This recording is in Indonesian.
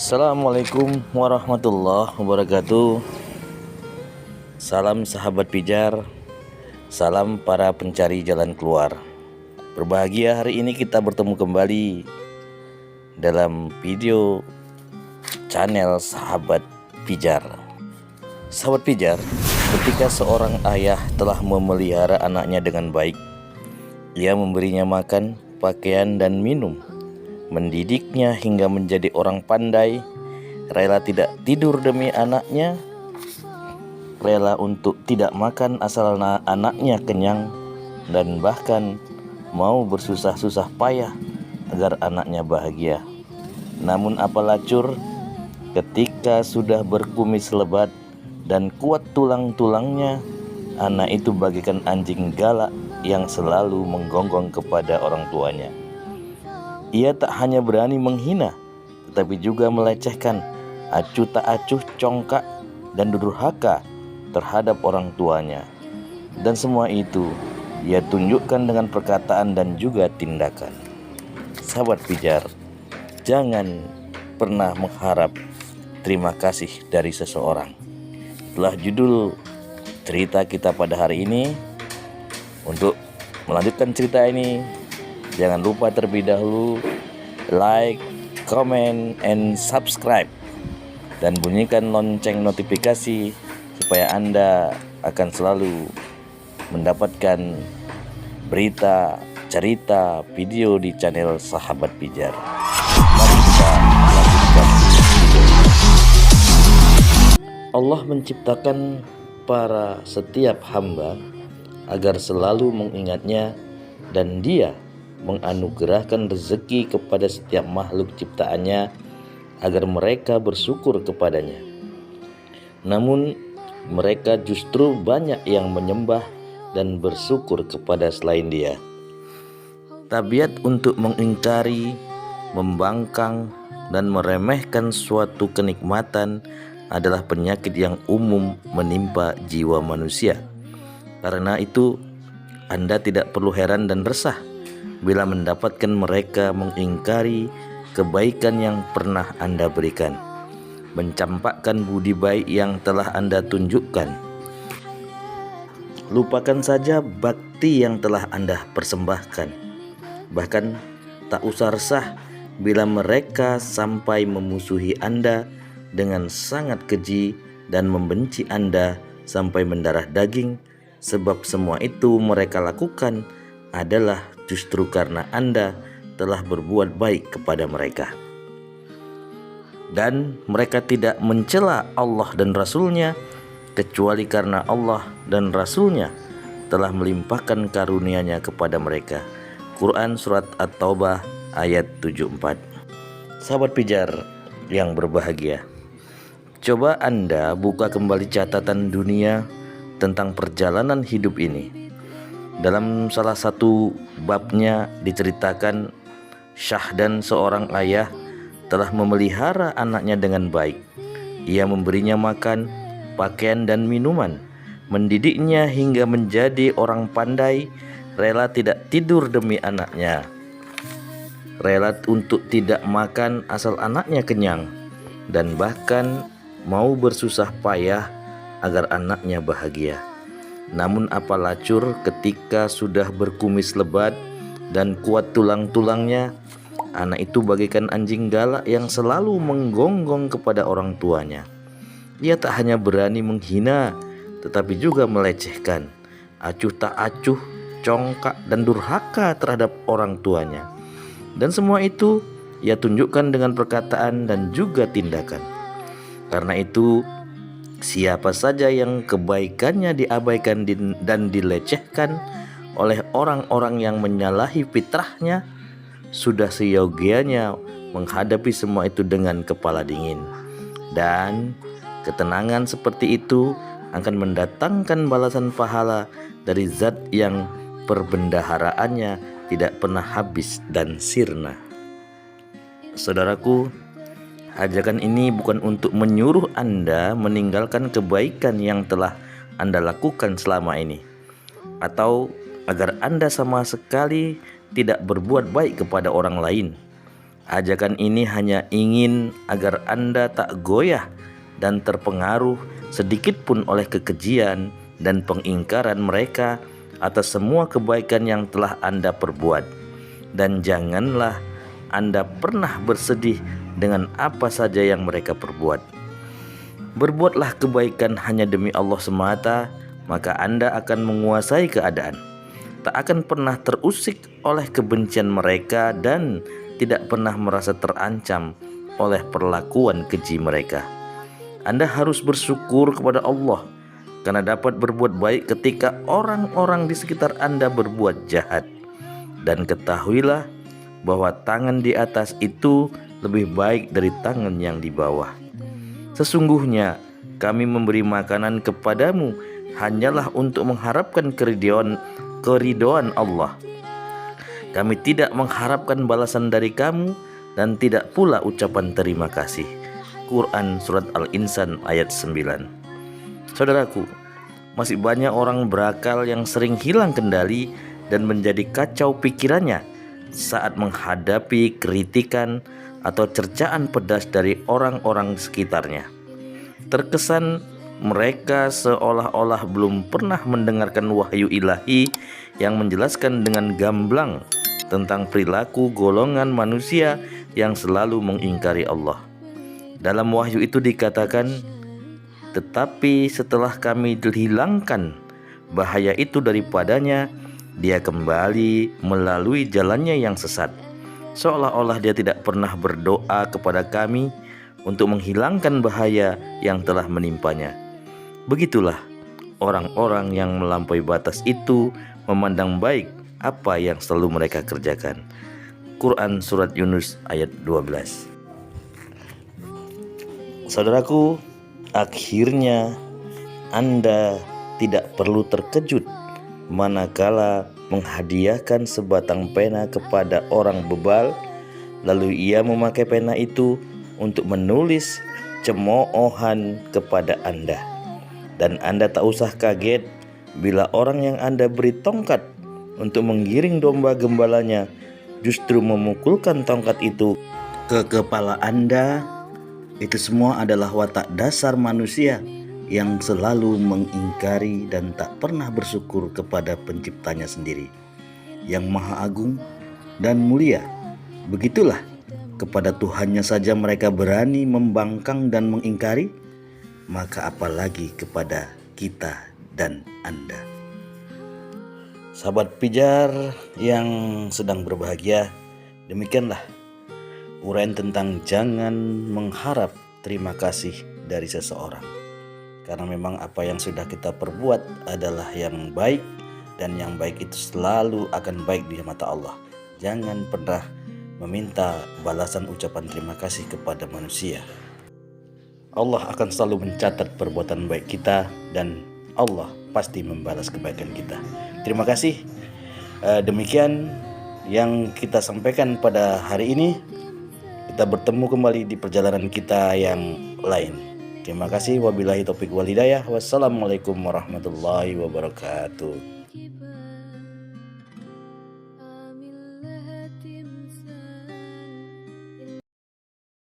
Assalamualaikum warahmatullahi wabarakatuh. Salam sahabat pijar, salam para pencari jalan keluar. Berbahagia hari ini kita bertemu kembali dalam video channel Sahabat Pijar. Sahabat pijar, ketika seorang ayah telah memelihara anaknya dengan baik, ia memberinya makan, pakaian, dan minum, mendidiknya hingga menjadi orang pandai, rela tidak tidur demi anaknya, rela untuk tidak makan asal anaknya kenyang, dan bahkan mau bersusah-susah payah agar anaknya bahagia. Namun apalah cur, ketika sudah berkumis lebat dan kuat tulang-tulangnya, anak itu bagaikan anjing galak yang selalu menggonggong kepada orang tuanya. Ia tak hanya berani menghina, tetapi juga melecehkan, acuh tak acuh, congkak, dan durhaka terhadap orang tuanya. Dan semua itu ia tunjukkan dengan perkataan dan juga tindakan. Sahabat pijar, jangan pernah mengharap terima kasih dari seseorang. Itulah judul cerita kita pada hari ini. Untuk melanjutkan cerita ini, jangan lupa terlebih dahulu like, comment, and subscribe, dan bunyikan lonceng notifikasi supaya Anda akan selalu mendapatkan berita, cerita, video di channel Sahabat Pijar. Mari kita lanjutkan video. Allah menciptakan para setiap hamba agar selalu mengingatnya, dan Dia menganugerahkan rezeki kepada setiap makhluk ciptaannya agar mereka bersyukur kepadanya. Namun mereka justru banyak yang menyembah dan bersyukur kepada selain Dia. Tabiat untuk mengingkari, membangkang, dan meremehkan suatu kenikmatan adalah penyakit yang umum menimpa jiwa manusia. Karena itu, Anda tidak perlu heran dan resah bila mendapatkan mereka mengingkari kebaikan yang pernah Anda berikan, mencampakkan budi baik yang telah Anda tunjukkan. Lupakan saja bakti yang telah Anda persembahkan. Bahkan tak usah resah bila mereka sampai memusuhi Anda dengan sangat keji dan membenci Anda sampai mendarah daging, sebab semua itu mereka lakukan adalah justru karena Anda telah berbuat baik kepada mereka. Dan mereka tidak mencela Allah dan Rasul-Nya kecuali karena Allah dan Rasul-Nya telah melimpahkan karunia-Nya kepada mereka. Quran Surat At-Taubah ayat 74. Sahabat pijar yang berbahagia, coba Anda buka kembali catatan dunia tentang perjalanan hidup ini. Dalam salah satu babnya diceritakan Syahdan, seorang ayah, telah memelihara anaknya dengan baik. Ia memberinya makan, pakaian, dan minuman, mendidiknya hingga menjadi orang pandai, rela tidak tidur demi anaknya, rela untuk tidak makan asal anaknya kenyang, dan bahkan mau bersusah payah agar anaknya bahagia. Namun apalah cur, ketika sudah berkumis lebat dan kuat tulang-tulangnya, anak itu bagaikan anjing galak yang selalu menggonggong kepada orang tuanya. Ia tak hanya berani menghina, tetapi juga melecehkan, acuh tak acuh, congkak, dan durhaka terhadap orang tuanya. Dan semua itu ia tunjukkan dengan perkataan dan juga tindakan. Karena itu, siapa saja yang kebaikannya diabaikan dan dilecehkan oleh orang-orang yang menyalahi fitrahnya, sudah seyogianya menghadapi semua itu dengan kepala dingin. Dan ketenangan seperti itu akan mendatangkan balasan pahala dari Zat yang perbendaharaannya tidak pernah habis dan sirna. Saudaraku, ajakan ini bukan untuk menyuruh Anda meninggalkan kebaikan yang telah Anda lakukan selama ini, atau agar Anda sama sekali tidak berbuat baik kepada orang lain. Ajakan ini hanya ingin agar Anda tak goyah dan terpengaruh sedikit pun oleh kekejian dan pengingkaran mereka atas semua kebaikan yang telah Anda perbuat. Dan janganlah Anda pernah bersedih dengan apa saja yang mereka perbuat. Berbuatlah kebaikan hanya demi Allah semata, maka Anda akan menguasai keadaan. Tak akan pernah terusik oleh kebencian mereka dan tidak pernah merasa terancam oleh perlakuan keji mereka. Anda harus bersyukur kepada Allah karena dapat berbuat baik ketika orang-orang di sekitar Anda berbuat jahat. Dan ketahuilah bahwa tangan di atas itu lebih baik dari tangan yang di bawah. Sesungguhnya kami memberi makanan kepadamu hanyalah untuk mengharapkan keridhaan Allah. Kami tidak mengharapkan balasan dari kamu dan tidak pula ucapan terima kasih. Quran Surat Al-Insan ayat 9. Saudaraku, masih banyak orang berakal yang sering hilang kendali dan menjadi kacau pikirannya saat menghadapi kritikan atau cercaan pedas dari orang-orang sekitarnya. Terkesan mereka seolah-olah belum pernah mendengarkan wahyu ilahi yang menjelaskan dengan gamblang tentang perilaku golongan manusia yang selalu mengingkari Allah. Dalam wahyu itu dikatakan, tetapi setelah kami hilangkan bahaya itu daripadanya, dia kembali melalui jalannya yang sesat. Seolah-olah dia tidak pernah berdoa kepada kami untuk menghilangkan bahaya yang telah menimpanya. Begitulah orang-orang yang melampaui batas itu memandang baik apa yang selalu mereka kerjakan. Quran Surat Yunus ayat 12. Saudaraku, akhirnya Anda tidak perlu terkejut manakala menghadiahkan sebatang pena kepada orang bebal, lalu ia memakai pena itu untuk menulis cemoohan kepada Anda. Dan Anda tak usah kaget bila orang yang Anda beri tongkat untuk menggiring domba gembalanya justru memukulkan tongkat itu ke kepala Anda. Itu semua adalah watak dasar manusia yang selalu mengingkari dan tak pernah bersyukur kepada penciptanya sendiri yang maha agung dan mulia. Begitulah, kepada Tuhannya saja mereka berani membangkang dan mengingkari, maka apalagi kepada kita dan Anda. Sahabat pijar yang sedang berbahagia, demikianlah uraian tentang jangan mengharap terima kasih dari seseorang. Karena memang apa yang sudah kita perbuat adalah yang baik, dan yang baik itu selalu akan baik di mata Allah. Jangan pernah meminta balasan ucapan terima kasih kepada manusia. Allah akan selalu mencatat perbuatan baik kita dan Allah pasti membalas kebaikan kita. Terima kasih. Demikian yang kita sampaikan pada hari ini. Kita bertemu kembali di perjalanan kita yang lain. Terima kasih. Wabillahi taufiq wal hidayah. Wassalamualaikum warahmatullahi wabarakatuh.